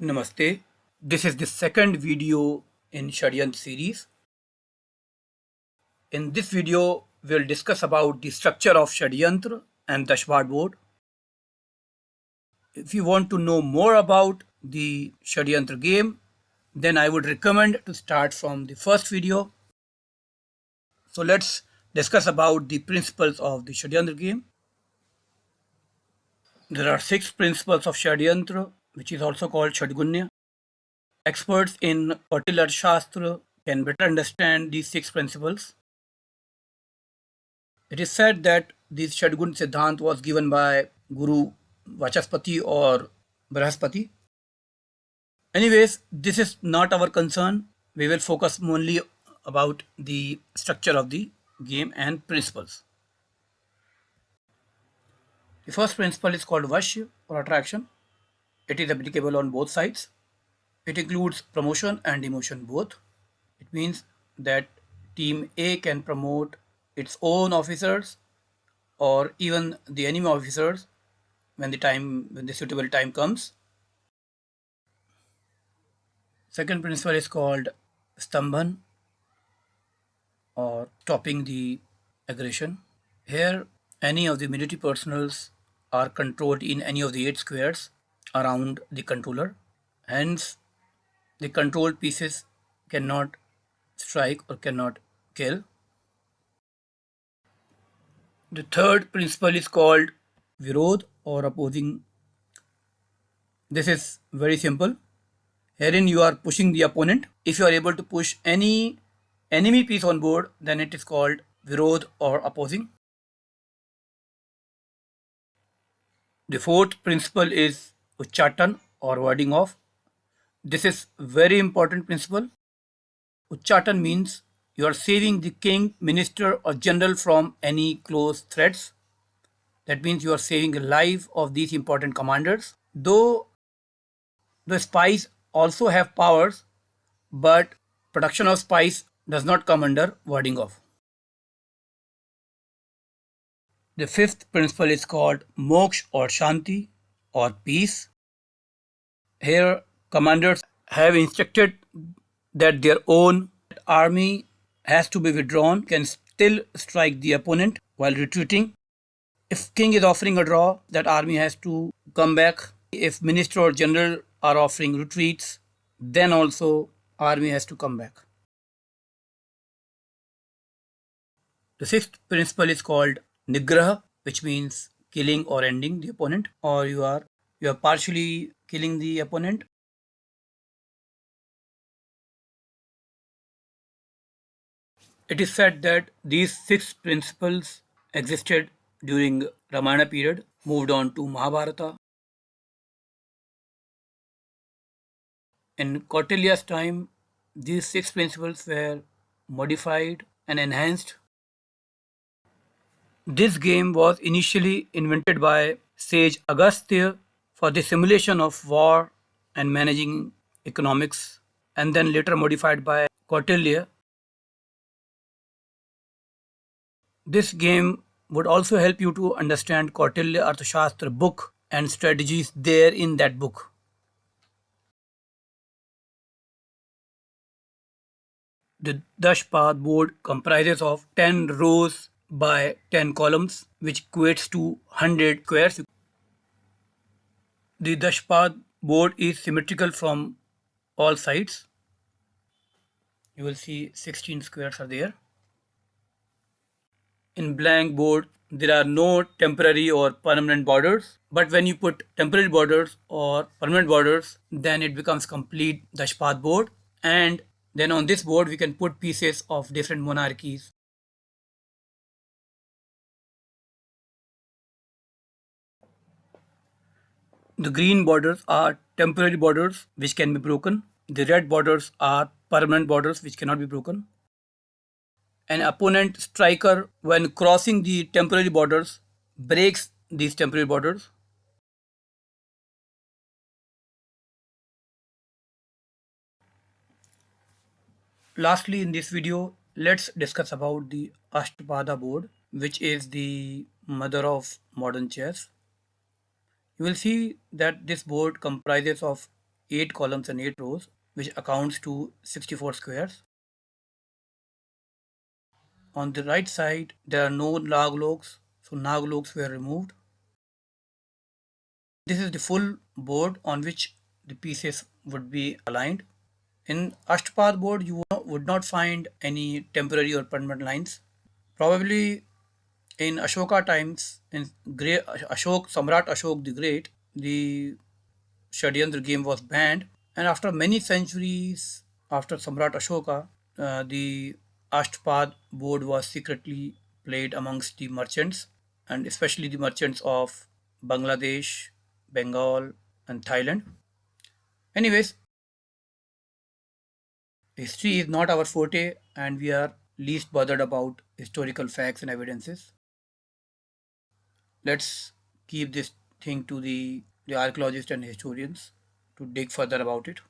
Namaste. This is the second video in Shadyantra series. In this video, we'll discuss about the structure of Shadyantra and Dashpada board. If you want to know more about the Shadyantra game, then I would recommend to start from the first video. So let's discuss about the principles of the Shadyantra game. There are 6 principles of Shadyantra, which is also called Shadgunya. Experts in Kautilya Shastra can better understand these 6 principles. It is said that this Shadgun Siddhant was given by Guru Vachaspati or Brahaspati. Anyways, this is not our concern. We will focus only about the structure of the game and principles. The first principle is called Vashya or attraction. It is applicable on both sides. It includes promotion and demotion both. It means that team A can promote its own officers or even the enemy officers when the suitable time comes. Second principle is called Stambhan or stopping the aggression. Here, any of the military personals are controlled in any of the 8 squares around the controller. Hence, the controlled pieces cannot strike or cannot kill. The third principle is called Virod or opposing. This is very simple. Herein you are pushing the opponent. If you are able to push any enemy piece on board, then it is called Virod or opposing. The fourth principle is Uchchatan or warding off. This is very important principle. Uchchatan means you are saving the king, minister or general from any close threats. That means you are saving the life of these important commanders. Though the spies also have powers, but production of spies does not come under warding off. The fifth principle is called Moksha or Shanti or peace. Here, commanders have instructed that their own army has to be withdrawn, can still strike the opponent while retreating. If king is offering a draw, that army has to come back. If minister or general are offering retreats, then also army has to come back. The sixth principle is called Nigraha, which means killing or ending the opponent, or you are partially killing the opponent. It is said that these 6 principles existed during Ramayana period, moved on to Mahabharata. In Kautilya's time, these 6 principles were modified and enhanced. This game was initially invented by sage Agasthya for the simulation of war and managing economics, and then later modified by Kautilya. This game would also help you to understand Kautilya Arthashastra book and strategies there in that book. The Dashpada board comprises of 10 rows by 10 columns, which equates to 100 squares. The Dashpada board is symmetrical from all sides. You will see 16 squares are there. In blank board, there are no temporary or permanent borders, but when you put temporary borders or permanent borders, then it becomes complete Dashpada board, and then on this board we can put pieces of different monarchies. The green borders are temporary borders which can be broken. The red borders are permanent borders which cannot be broken. An opponent striker, when crossing the temporary borders, breaks these temporary borders. Lastly, in this video, let's discuss about the Ashtapada board, which is the mother of modern chess. You will see that this board comprises of 8 columns and 8 rows, which accounts to 64 squares. On the right side, there are no naglogs, so naglogs were removed. This is the full board on which the pieces would be aligned. In Ashtapad board, you would not find any temporary or permanent lines. Probably in Ashoka times, in great Samrat Ashok the Great, the Shadyantra game was banned, and after many centuries after Samrat Ashoka, the Ashtapad board was secretly played amongst the merchants, and especially the merchants of Bangladesh, Bengal, and Thailand. Anyways, history is not our forte, and we are least bothered about historical facts and evidences. Let's keep this thing to the archaeologists and historians to dig further about it.